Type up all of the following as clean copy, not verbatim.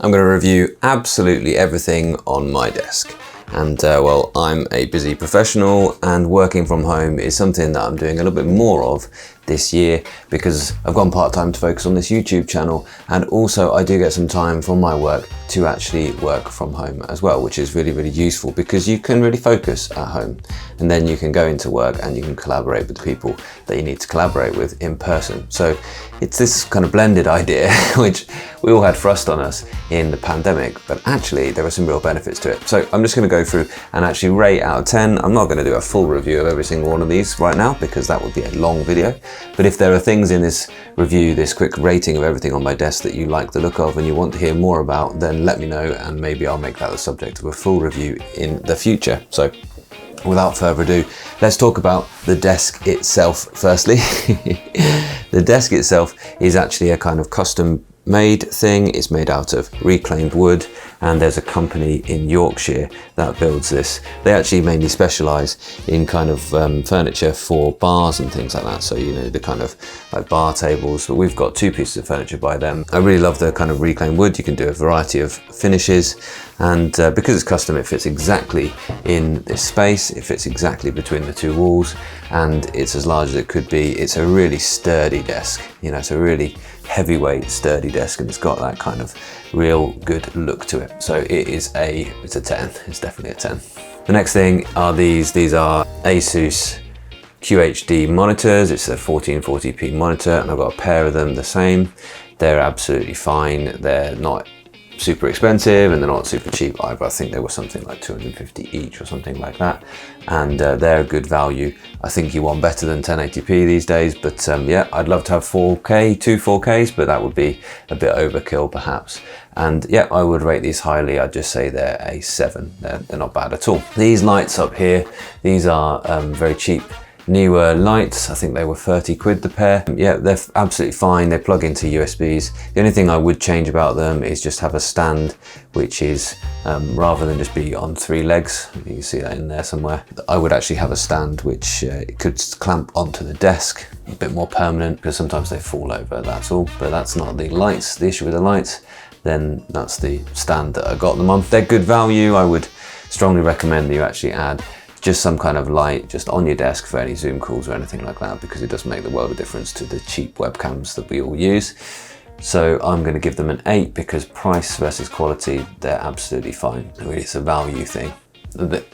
I'm going to review absolutely everything on my desk. And well, I'm a busy professional and working from home is something that I'm doing a little bit more of this year because I've gone part-time to focus on this YouTube channel, and also I do get some time from my work to actually work from home as well, which is really, really useful because you can really focus at home and then you can go into work and you can collaborate with the people that you need to collaborate with in person. So it's this kind of blended idea which we all had thrust on us in the pandemic, but actually there are some real benefits to it. So I'm just going to go through and actually rate out of 10. I'm not going to do a full review of every single one of these right now because that would be a long video. But if there are things in this review, this quick rating of everything on my desk that you like the look of and you want to hear more about, then let me know and maybe I'll make that the subject of a full review in the future. So without further ado, let's talk about the desk itself firstly. The desk itself is actually a kind of custom made thing. It's made out of reclaimed wood, and there's a company in Yorkshire that builds this. They actually mainly specialize in kind of furniture for bars and things like that. So, you know, the kind of like bar tables, but we've got 2 pieces of furniture by them. I really love the kind of reclaimed wood. You can do a variety of finishes, and because it's custom, it fits exactly in this space. It fits exactly between the 2 walls, and it's as large as it could be. It's a really sturdy desk. You know, it's a really heavyweight, sturdy desk, and it's got that kind of real good look to it. So it's a 10. It's definitely a 10. The next thing are these are Asus QHD monitors. It's a 1440p monitor, and I've got a pair of them the same. They're absolutely fine. They're not super expensive and they're not super cheap either. I think they were something like 250 each or something like that, and they're a good value. I think you want better than 1080p these days, but yeah, I'd love to have 4K, 2 4Ks, but that would be a bit overkill perhaps. And yeah, I would rate these highly. I'd just say they're a 7. They're not bad at all. These lights up here, these are very cheap newer lights. I think they were 30 quid the pair. Yeah, they're absolutely fine. They plug into USBs. The only thing I would change about them is just have a stand, which is rather than just be on 3 legs, you can see that in there somewhere, I would actually have a stand which could clamp onto the desk, a bit more permanent, because sometimes they fall over, that's all. But that's not the lights, the issue with the lights. Then that's the stand that I got them on. They're good value. I would strongly recommend that you actually add just some kind of light just on your desk for any Zoom calls or anything like that, because it does make the world of difference to the cheap webcams that we all use. So I'm going to give them an 8 because price versus quality, they're absolutely fine. Really, it's a value thing.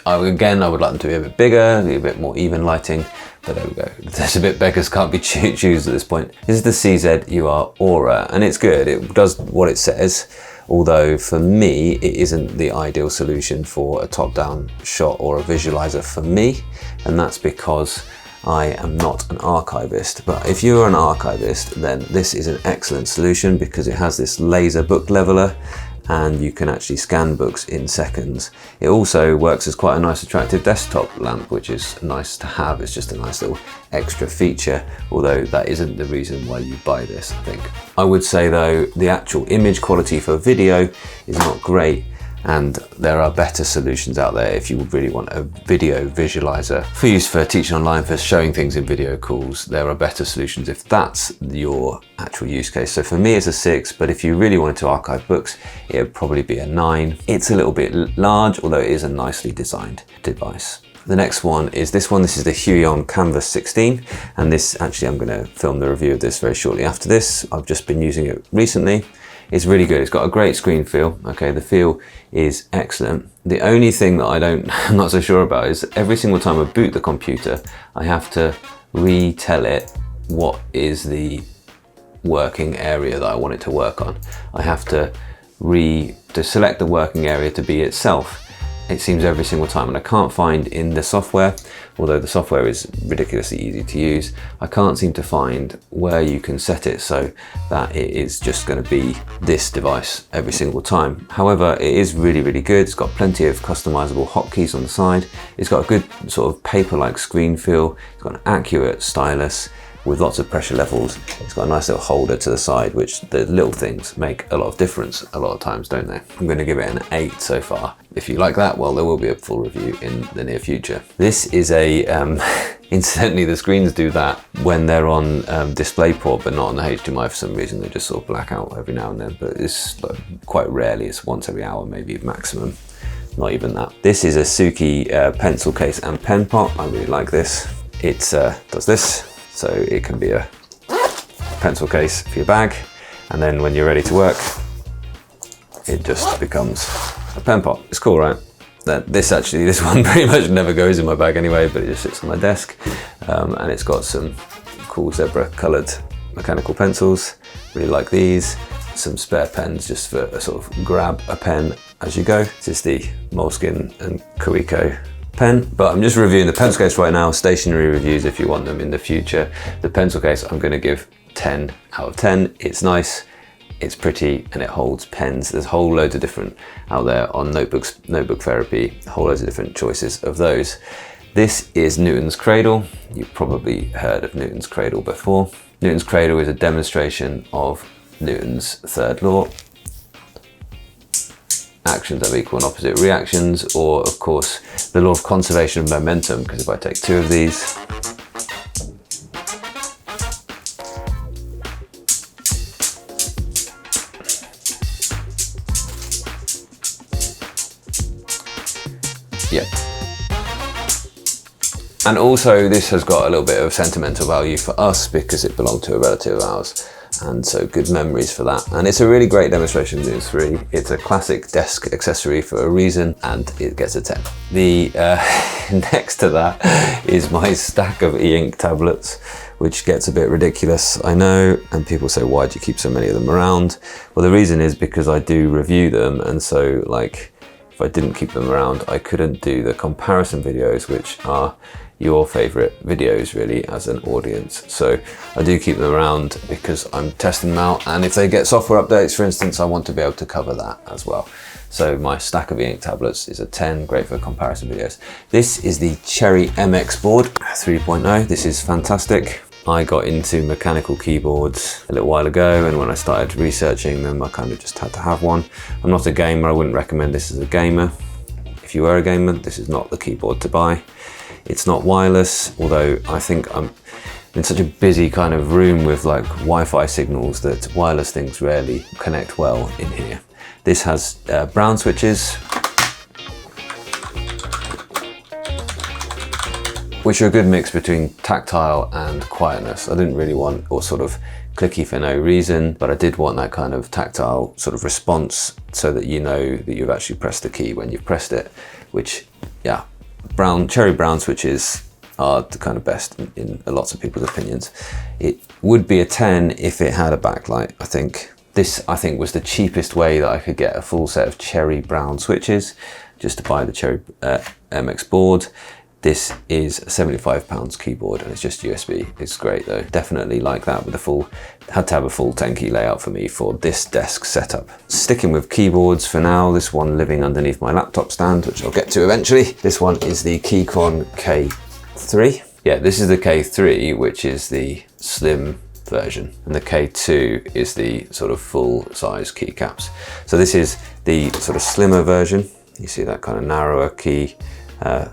Again, I would like them to be a bit bigger, be a bit more even lighting, but there we go. There's a bit beggars can't be choosers at this point. This is the CZUR Aura, and it's good. It does what it says. Although for me, it isn't the ideal solution for a top-down shot or a visualizer for me, and that's because I am not an archivist. But if you're an archivist, then this is an excellent solution because it has this laser book leveler, and you can actually scan books in seconds. It also works as quite a nice attractive desktop lamp, which is nice to have. It's just a nice little extra feature, although that isn't the reason why you buy this, I think. I would say though, the actual image quality for video is not great, and there are better solutions out there if you really want a video visualizer for use for teaching online, for showing things in video calls. There are better solutions if that's your actual use case. So for me it's a 6, but if you really wanted to archive books, it would probably be a 9. It's a little bit large, although it is a nicely designed device. The next one is this one. This is the Huion Canvas 16, and this actually, I'm going to film the review of this very shortly after this. I've just been using it recently. It's really good. It's got a great screen feel. Okay, the feel is excellent. The only thing that I'm not so sure about is every single time I boot the computer, I have to retell it what is the working area that I want it to work on. I have to select the working area to be itself. It seems every single time, and I can't find in the software, although the software is ridiculously easy to use, I can't seem to find where you can set it so that it is just going to be this device every single time. However, it is really, really good. It's got plenty of customizable hotkeys on the side. It's got a good sort of paper-like screen feel. It's got an accurate stylus with lots of pressure levels. It's got a nice little holder to the side, which the little things make a lot of difference a lot of times, don't they? I'm going to give it an 8 so far. If you like that, well, there will be a full review in the near future. This is a Incidentally, the screens do that when they're on DisplayPort, but not on the HDMI for some reason. They just sort of black out every now and then, but it's like quite rarely. It's once every hour, maybe maximum, not even that. This is a Suki pencil case and pen pot. I really like this. It does this, so it can be a pencil case for your bag, and then when you're ready to work, it just becomes a pen pot. It's cool, right? This one pretty much never goes in my bag anyway, but it just sits on my desk. And it's got some cool zebra colored mechanical pencils. Really like these. Some spare pens just for a sort of grab a pen as you go. This is the Moleskine and Koiko pen, but I'm just reviewing the pencil case right now. Stationery reviews if you want them in the future. The pencil case I'm gonna give 10 out of 10. It's nice. It's pretty and it holds pens. There's whole loads of different out there on notebooks, Notebook Therapy, whole loads of different choices of those. This is Newton's Cradle. You've probably heard of Newton's Cradle before. Newton's Cradle is a demonstration of Newton's third law. Actions have equal and opposite reactions, or of course, the law of conservation of momentum, because if I take two of these, yeah. And also this has got a little bit of sentimental value for us because it belonged to a relative of ours. And so good memories for that. And it's a really great demonstration of Newton's 3. It's a classic desk accessory for a reason, and it gets a 10. The next to that is my stack of Eink tablets, which gets a bit ridiculous, I know, and people say, why do you keep so many of them around? Well, the reason is because I do review them, and so like, if I didn't keep them around, I couldn't do the comparison videos, which are your favorite videos really as an audience. So I do keep them around because I'm testing them out, and if they get software updates, for instance, I want to be able to cover that as well. So my stack of Eink tablets is a 10, great for comparison videos. This is the Cherry MX board 3.0. This is fantastic. I got into mechanical keyboards a little while ago, and when I started researching them, I kind of just had to have one. I'm not a gamer, I wouldn't recommend this as a gamer. If you were a gamer, this is not the keyboard to buy. It's not wireless, although I think I'm in such a busy kind of room with like Wi-Fi signals that wireless things rarely connect well in here. This has brown switches, which are a good mix between tactile and quietness. I didn't really want or sort of clicky for no reason, but I did want that kind of tactile sort of response so that you know that you've actually pressed the key when you've pressed it, which, yeah, cherry brown switches are the kind of best in lots of people's opinions. It would be a 10 if it had a backlight, I think. This, I think, was the cheapest way that I could get a full set of cherry brown switches, just to buy the Cherry MX board. This is a £75 keyboard and it's just USB. It's great though. Definitely like that with the full, had to have a full 10 key layout for me for this desk setup. Sticking with keyboards for now, this one living underneath my laptop stand, which I'll get to eventually. This one is the Keychron K3. Yeah, this is the K3, which is the slim version, and the K2 is the sort of full size keycaps. So this is the sort of slimmer version. You see that kind of narrower key,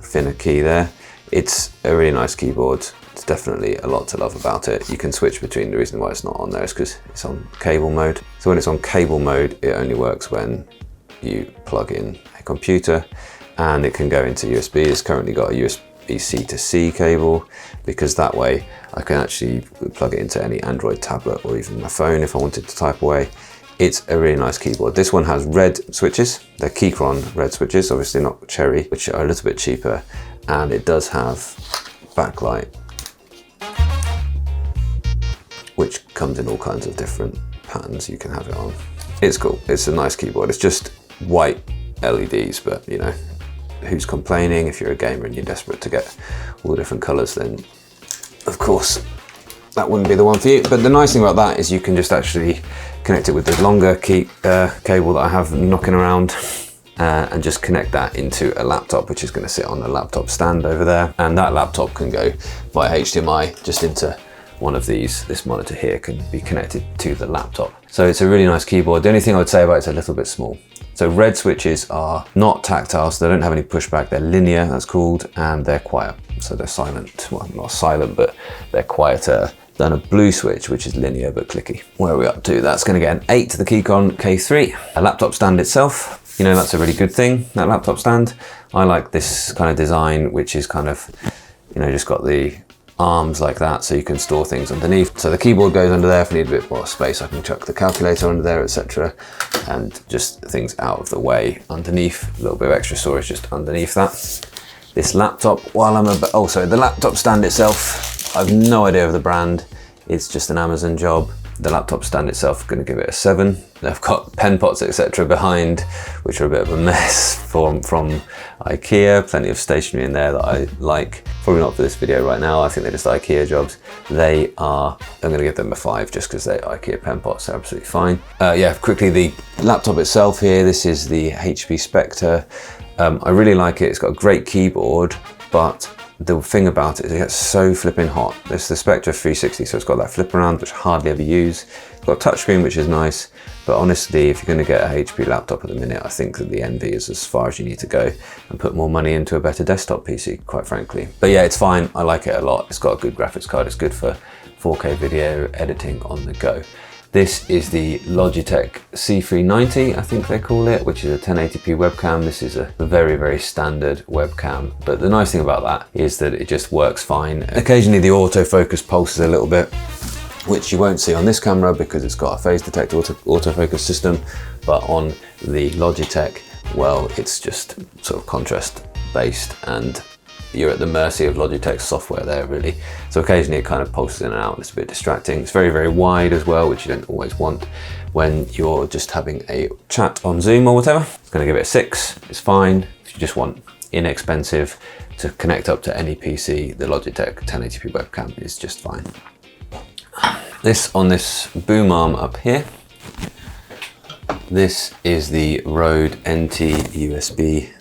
thinner key there. It's a really nice keyboard. It's definitely a lot to love about it. You can switch between, the reason why it's not on there is because it's on cable mode. So when it's on cable mode, it only works when you plug in a computer, and it can go into USB. It's currently got a USB-C to C cable, because that way I can actually plug it into any Android tablet or even my phone if I wanted to type away. It's a really nice keyboard. This one has red switches. They're Keychron red switches, obviously not Cherry, which are a little bit cheaper. And it does have backlight, which comes in all kinds of different patterns you can have it on. It's cool. It's a nice keyboard. It's just white LEDs, but you know, who's complaining? If you're a gamer and you're desperate to get all the different colors, then of course that wouldn't be the one for you. But the nice thing about that is you can just actually connect it with the longer cable that I have knocking around, and just connect that into a laptop, which is going to sit on the laptop stand over there. And that laptop can go via HDMI just into one of these. This monitor here can be connected to the laptop. So it's a really nice keyboard. The only thing I would say about it's a little bit small. So red switches are not tactile, so they don't have any pushback. They're linear, that's called, and they're quiet. So they're silent, well, not silent, but they're quieter than a blue switch, which is linear but clicky. Where are we up to? That's gonna get an 8 to the Keychron K3. A laptop stand itself, you know, that's a really good thing, that laptop stand. I like this kind of design, which is kind of, you know, just got the arms like that, so you can store things underneath. So the keyboard goes under there if I need a bit more space. I can chuck the calculator under there, etc. And just things out of the way underneath. A little bit of extra storage just underneath that. This laptop, while I'm also the laptop stand itself, I've no idea of the brand. It's just an Amazon job. The laptop stand itself, I'm gonna give it a 7. I've got pen pots, etc. behind, which are a bit of a mess from IKEA. Plenty of stationery in there that I like. Probably not for this video right now. I think they're just IKEA jobs. I'm gonna give them a 5 just because they're IKEA pen pots, they're absolutely fine. Yeah, quickly, the laptop itself here, this is the HP Spectre. I really like it. It's got a great keyboard, but the thing about it is it gets so flipping hot. It's the Spectre 360, so it's got that flip around, which I hardly ever use. It's got a touchscreen, which is nice, but honestly, if you're gonna get a HP laptop at the minute, I think that the Envy is as far as you need to go and put more money into a better desktop PC, quite frankly. But yeah, it's fine. I like it a lot. It's got a good graphics card. It's good for 4K video editing on the go. This is the Logitech C390, I think they call it, which is a 1080p webcam. This is a very, very standard webcam. But the nice thing about that is that it just works fine. Occasionally the autofocus pulses a little bit, which you won't see on this camera because it's got a phase detector autofocus system. But on the Logitech, well, it's just sort of contrast based, and you're at the mercy of Logitech's software there, really. So occasionally it kind of pulses in and out. It's a bit distracting. It's very, very wide as well, which you don't always want when you're just having a chat on Zoom or whatever. I'm gonna give it a 6. It's fine. If you just want inexpensive to connect up to any PC, the Logitech 1080p webcam is just fine. This on this boom arm up here, this is the Rode NT USB.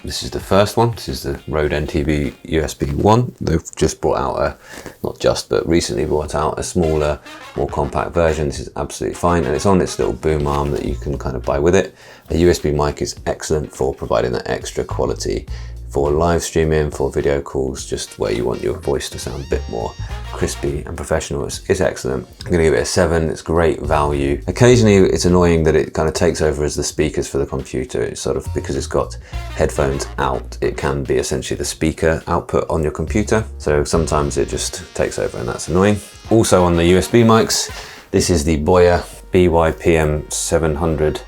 This is the first one. This is the Rode NT USB 1. They've just brought out not just, but recently brought out a smaller, more compact version. This is absolutely fine, and it's on this little boom arm that you can kind of buy with it. A USB mic is excellent for providing that extra quality for live streaming, for video calls, just where you want your voice to sound a bit more crispy and professional. It's excellent. I'm gonna give it a 7. It's great value. Occasionally it's annoying that it kind of takes over as the speakers for the computer. It's sort of, because it's got headphones out, it can be essentially the speaker output on your computer. So sometimes it just takes over, and that's annoying. Also on the USB mics, this is the Boya BYPM 700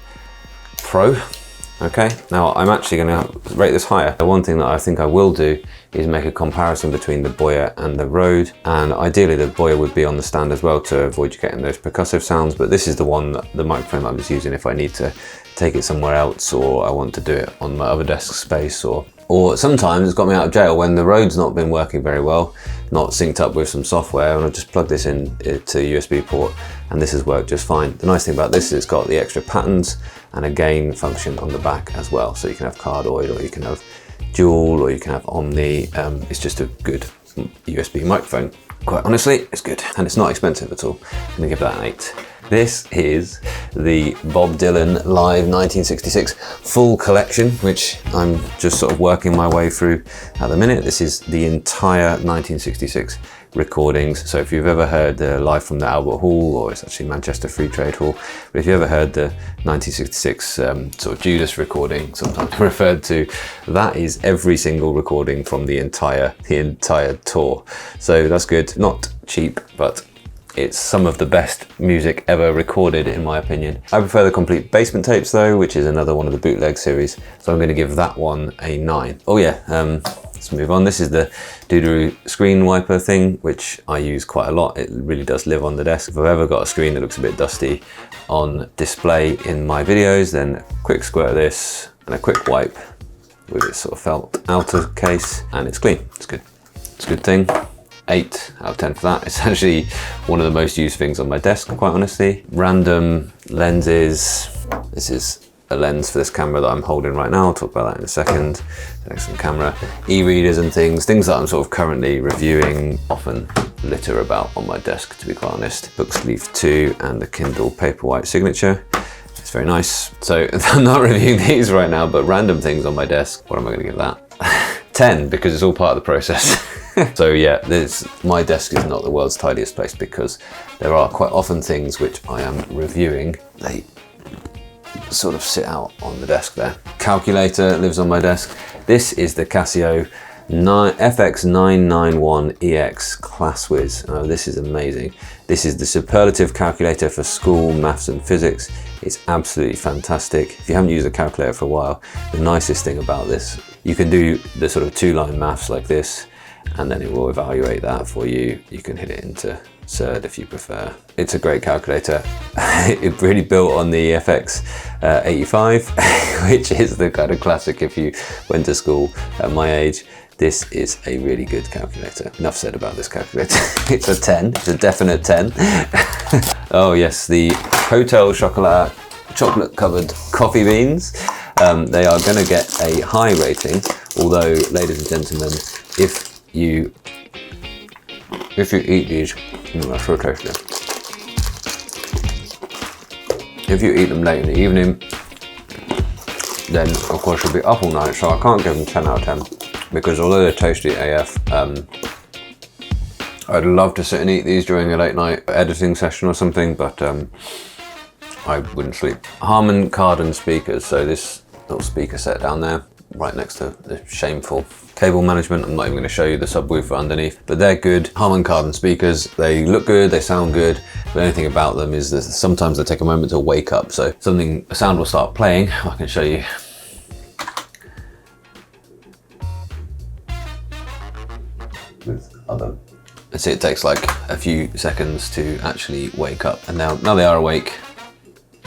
Pro. Okay, now I'm actually gonna rate this higher. The one thing that I think I will do is make a comparison between the Boya and the Rode, and ideally the Boya would be on the stand as well to avoid you getting those percussive sounds, but this is the one, the microphone I'm just using if I need to take it somewhere else, or I want to do it on my other desk space, or sometimes it's got me out of jail when the Rode's not been working very well, not synced up with some software, and I just plug this in to a USB port, and this has worked just fine. The nice thing about this is it's got the extra patterns and a gain function on the back as well. So you can have cardioid, or you can have dual, or you can have omni. It's just a good USB microphone. Quite honestly, it's good, and it's not expensive at all. I'm gonna give that an 8. This is the Bob Dylan Live 1966 full collection, which I'm just sort of working my way through at the minute. This is the entire 1966 recordings. So if you've ever heard the Live from the Albert Hall, or it's actually Manchester Free Trade Hall, but if you ever heard the 1966 sort of Judas recording, sometimes referred to, that is every single recording from the entire tour. So that's good. Not cheap, but it's some of the best music ever recorded, in my opinion. I prefer the complete basement tapes though, which is another one of the bootleg series. So I'm going to give that one a 9. Oh yeah, let's move on. This is the Doodoo screen wiper thing, which I use quite a lot. It really does live on the desk. If I've ever got a screen that looks a bit dusty on display in my videos, then a quick squirt of this and a quick wipe with its sort of felt outer case, and it's clean. It's good. It's a good thing. 8 out of 10 for that. It's actually one of the most used things on my desk, quite honestly. Random lenses. This is a lens for this camera that I'm holding right now. I'll talk about that in a second. Excellent camera. E-readers and things that I'm sort of currently reviewing often. litter about on my desk, to be quite honest. Book sleeve 2 and the Kindle paperwhite signature. It's very nice. So I'm not reviewing these right now, but random things on my desk. What am I gonna give that? 10, because it's all part of the process. So yeah, my desk is not the world's tidiest place because there are quite often things which I am reviewing. They sort of sit out on the desk there. Calculator lives on my desk. This is the Casio FX991EX Class Whiz. Oh, this is amazing. This is the superlative calculator for school, maths and physics. It's absolutely fantastic. If you haven't used a calculator for a while, the nicest thing about this, you can do the sort of 2-line maths like this, and then it will evaluate that for you. You can hit it into Surd if you prefer. It's a great calculator. It really built on the FX85, which is the kind of classic if you went to school at my age. This is a really good calculator. Enough said about this calculator. It's a 10, it's a definite 10. Oh yes, the Hotel Chocolat chocolate covered coffee beans. They are gonna get a high rating, although ladies and gentlemen, if you eat these, that's so tasty. If you eat them late in the evening, then of course you'll be up all night, so I can't give them 10 out of 10. Because although they're tasty AF, I'd love to sit and eat these during a late night editing session or something, but I wouldn't sleep. Harman Kardon speakers, so this little speaker set down there, right next to the shameful cable management. I'm not even going to show you the subwoofer underneath, but they're good. Harman Kardon speakers, they look good, they sound good, but the only thing about them is that sometimes they take a moment to wake up, so a sound will start playing. I can show you. With other. So it takes like a few seconds to actually wake up, and now they are awake,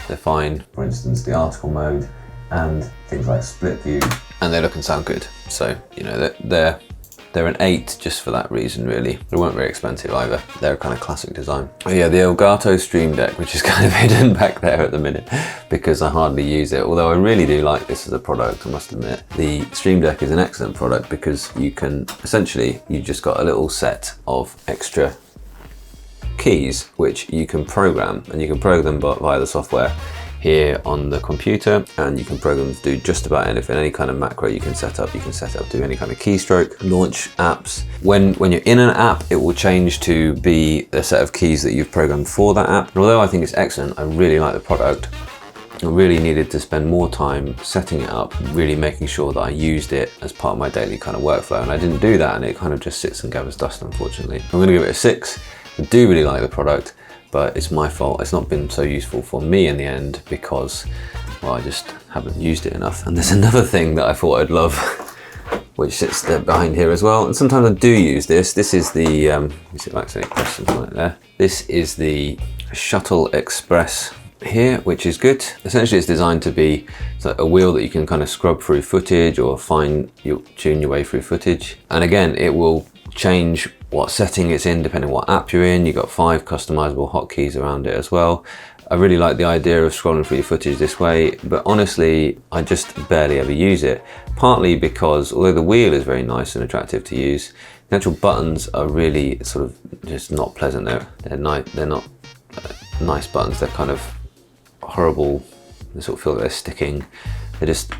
they're fine. For instance, the article mode and things like split view, and they look and sound good. So you know they're an 8 just for that reason really. They weren't very expensive either. They're a kind of classic design. Oh yeah, the Elgato Stream Deck, which is kind of hidden back there at the minute because I hardly use it, although I really do like this as a product, I must admit. The Stream Deck is an excellent product because you can, essentially, you just got a little set of extra keys which you can program, and you can program them via the software here on the computer, and you can program to do just about anything, any kind of macro you can set up. You can set up to any kind of keystroke, launch apps. When you're in an app, it will change to be a set of keys that you've programmed for that app. And although I think it's excellent, I really like the product. I really needed to spend more time setting it up, really making sure that I used it as part of my daily kind of workflow, and I didn't do that, and it kind of just sits and gathers dust, unfortunately. I'm gonna give it a 6. I do really like the product, but it's my fault. It's not been so useful for me in the end because, well, I just haven't used it enough. And there's another thing that I thought I'd love, which sits there behind here as well. And sometimes I do use this. This is the, let me see if I actually press something like there. This is the Shuttle Express here, which is good. Essentially it's designed to be a wheel that you can kind of scrub through footage or tune your way through footage. And again, it will change what setting it's in depending on what app you're in. You've got 5 customizable hotkeys around it as well. I really like the idea of scrolling through your footage this way, but honestly, I just barely ever use it. Partly because although the wheel is very nice and attractive to use, the actual buttons are really sort of just not pleasant. They're not nice buttons. They're kind of horrible. They sort of feel like they're sticking. They're just,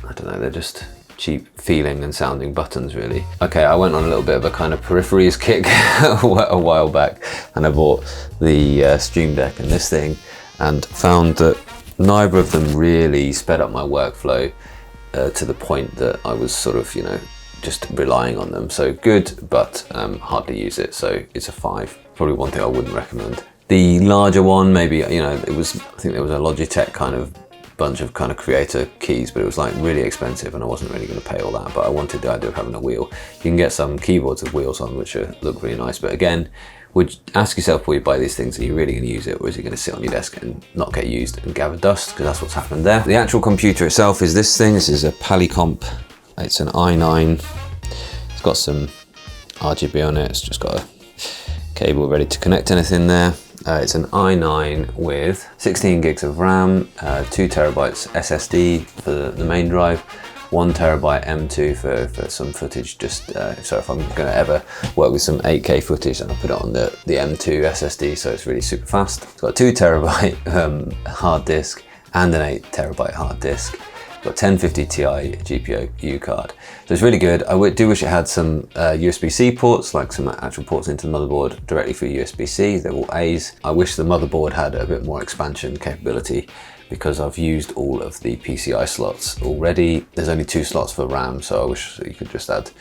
I don't know, they're just cheap feeling and sounding buttons really. Okay, I went on a little bit of a kind of peripheries kick a while back, and I bought the Stream Deck and this thing, and found that neither of them really sped up my workflow to the point that I was sort of, you know, just relying on them. So good, but hard to use it, so it's a 5. Probably one thing I wouldn't recommend. The larger one, maybe, you know, I think there was a Logitech kind of bunch of kind of creator keys, but it was like really expensive and I wasn't really going to pay all that, but I wanted the idea of having a wheel. You can get some keyboards with wheels on which look really nice, but again, would ask yourself before you buy these things, are you really going to use it, or is it going to sit on your desk and not get used and gather dust, because that's what's happened there. The actual computer itself is this thing. This is a Polycomp. It's an i9. It's got some RGB on it. It's just got a cable ready to connect anything there. It's an i9 with 16 gigs of RAM, 2 terabytes SSD for the main drive. 1 terabyte M2 for some footage, just so if I'm going to ever work with some 8K footage, then I'll put it on the M2 SSD, so it's really super fast. It's got a 2 terabyte hard disk and an 8 terabyte hard disk. Got 1050 Ti GPU card. So it's really good. I do wish it had some USB-C ports, like some actual ports into the motherboard directly for USB-C. They're all A's. I wish the motherboard had a bit more expansion capability, because I've used all of the PCI slots already. There's only 2 slots for RAM, so I wish you could just add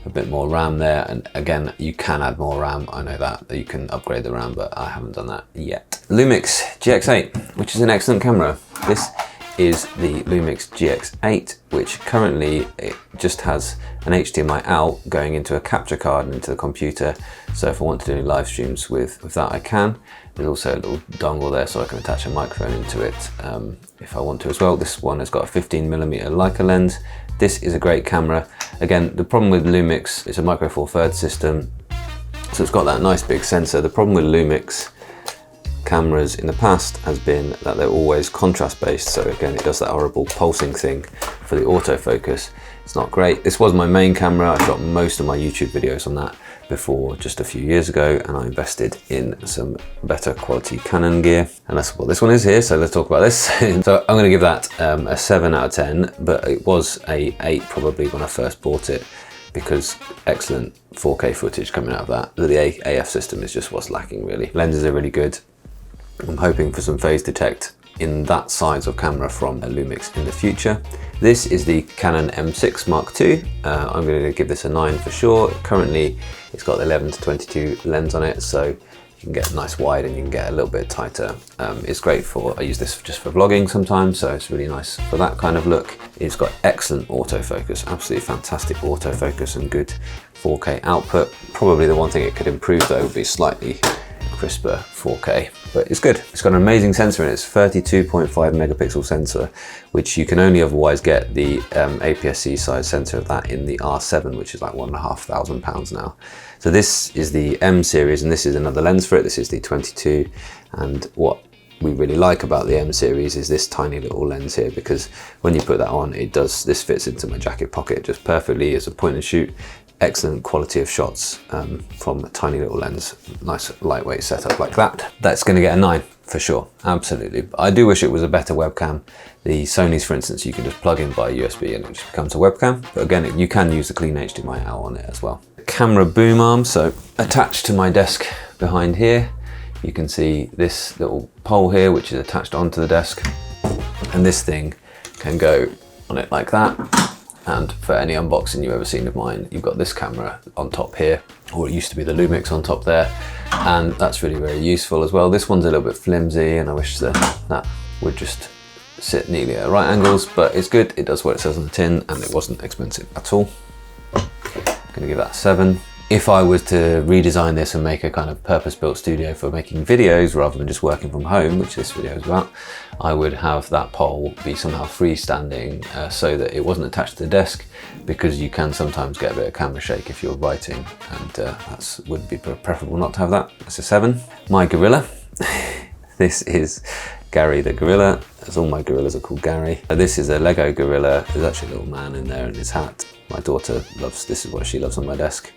a bit more RAM there. And again, you can add more RAM. I know that you can upgrade the RAM, but I haven't done that yet. Lumix GX8, which is an excellent camera. This is the Lumix GX8, which currently it just has an HDMI out going into a capture card and into the computer. So if I want to do any live streams with that, I can. There's also a little dongle there so I can attach a microphone into it if I want to as well. This one has got a 15mm Leica lens. This is a great camera. Again, the problem with Lumix, it's a micro four thirds system, so it's got that nice big sensor. The problem with Lumix cameras in the past has been that they're always contrast based, so again it does that horrible pulsing thing for the autofocus. It's not great. This was my main camera. I shot most of my YouTube videos on that before just a few years ago, and I invested in some better quality Canon gear, and that's what this one is here, so let's talk about this. So I'm going to give that a 7 out of 10, but it was a 8 probably when I first bought it, because excellent 4K footage coming out of that. The AF system is just what's lacking really. Lenses are really good. I'm hoping for some phase detect in that size of camera from Lumix in the future. This is the Canon M6 Mark II. I'm going to give this a 9 for sure. Currently it's got the 11-22 lens on it, so you can get nice wide and you can get a little bit tighter. It's great for, I use this just for vlogging sometimes, so it's really nice for that kind of look. It's got excellent autofocus, absolutely fantastic autofocus and good 4K output. Probably the one thing it could improve though would be slightly crisper 4K, but it's good. It's got an amazing sensor in it. It's 32.5 megapixel sensor, which you can only otherwise get the APS-C size sensor of that in the R7, which is like £1,500 now. So this is the M series, and this is another lens for it. This is the 22, and what we really like about the M series is this tiny little lens here, because when you put that on, this fits into my jacket pocket just perfectly. It's a point and shoot. Excellent quality of shots from a tiny little lens. Nice lightweight setup like that. That's going to get a 9 for sure, absolutely. I do wish it was a better webcam. The Sony's, for instance, you can just plug in by USB and it just becomes a webcam. But again, you can use the clean HDMI out on it as well. Camera boom arm, so attached to my desk behind here, you can see this little pole here, which is attached onto the desk, and this thing can go on it like that. And for any unboxing you've ever seen of mine, you've got this camera on top here, or it used to be the Lumix on top there, and that's really very useful as well. This one's a little bit flimsy, and I wish that would just sit neatly at right angles, but it's good. It does what it says on the tin, and it wasn't expensive at all. I'm gonna give that a 7. If I was to redesign this and make a kind of purpose-built studio for making videos rather than just working from home, which this video is about, I would have that pole be somehow freestanding so that it wasn't attached to the desk, because you can sometimes get a bit of camera shake if you're writing, and that would be preferable not to have that. That's a 7. My gorilla. This is Gary the gorilla, as all my gorillas are called Gary. This is a Lego gorilla. There's actually a little man in there in his hat. My daughter loves, this is what she loves on my desk.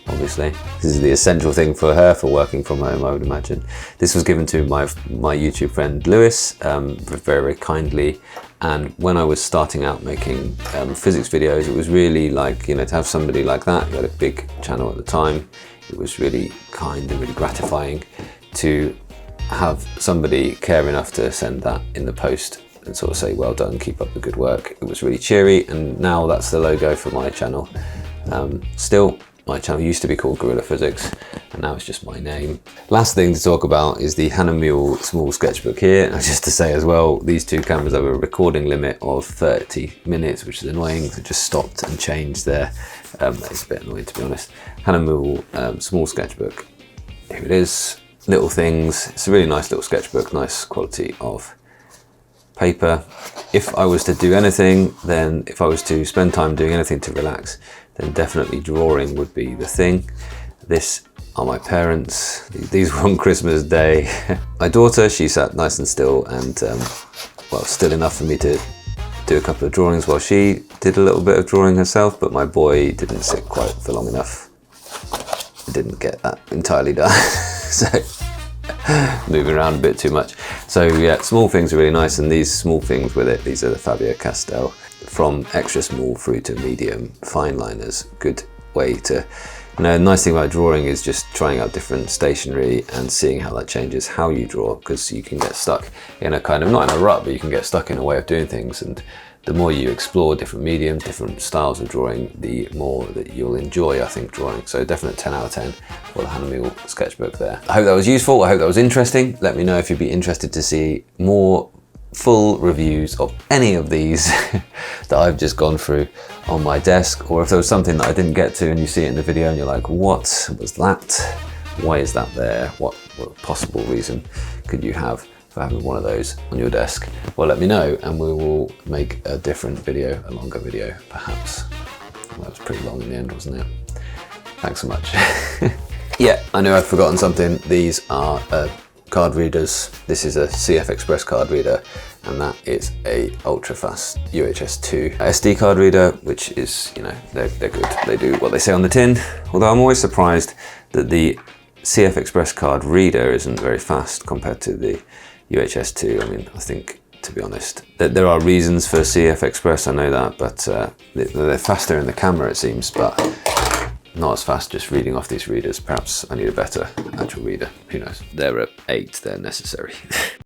Obviously, this is the essential thing for her for working from home, I would imagine. This was given to my YouTube friend Lewis very, very kindly, and when I was starting out making physics videos, it was really like, you know, to have somebody like that who had a big channel at the time, it was really kind and really gratifying to have somebody care enough to send that in the post and sort of say, well done, keep up the good work. It was really cheery, and now that's the logo for my channel. Still, my channel used to be called Gorilla Physics, and now it's just my name. Last thing to talk about is the Hahnemuhle small sketchbook here. And just to say as well, these two cameras have a recording limit of 30 minutes, which is annoying. So just stopped and changed there. It's a bit annoying, to be honest. Hahnemuhle small sketchbook. Here it is. Little things. It's a really nice little sketchbook, nice quality of paper. If I was to do anything, then if I was to spend time doing anything to relax, then definitely drawing would be the thing. This are my parents. These were on Christmas Day. My daughter, she sat nice and still, and well, still enough for me to do a couple of drawings while she did a little bit of drawing herself, but my boy didn't sit quite for long enough. Didn't get that entirely done. So moving around a bit too much. So yeah, small things are really nice, and these small things with it, these are the Faber-Castell, from extra small through to medium fine liners. Good way to, you know, the nice thing about drawing is just trying out different stationery and seeing how that changes how you draw, because you can get stuck in a kind of, not in a rut, but you can get stuck in a way of doing things, and the more you explore different mediums, different styles of drawing, the more that you'll enjoy, I think, drawing. So definite 10 out of 10 for the Hahnemuhle sketchbook there. I hope that was useful. I hope that was interesting. Let me know if you'd be interested to see more full reviews of any of these that I've just gone through on my desk, or if there was something that I didn't get to and you see it in the video and you're like, what was that? Why is that there? What possible reason could you have for having one of those on your desk? Well, let me know and we will make a different video, a longer video perhaps. Well, that was pretty long in the end, wasn't it? Thanks so much. Yeah, I know I've forgotten something. These are card readers. This is a CF Express card reader, and that is a ultra fast UHS 2 SD card reader, which is, you know, they're good. They do what they say on the tin. Although I'm always surprised that the CF Express card reader isn't very fast compared to the UHS 2. I mean, I think, to be honest, that there are reasons for CF Express, I know that, but they're faster in the camera, it seems, but not as fast just reading off these readers. Perhaps I need a better actual reader, who knows. They're at 8, they're necessary.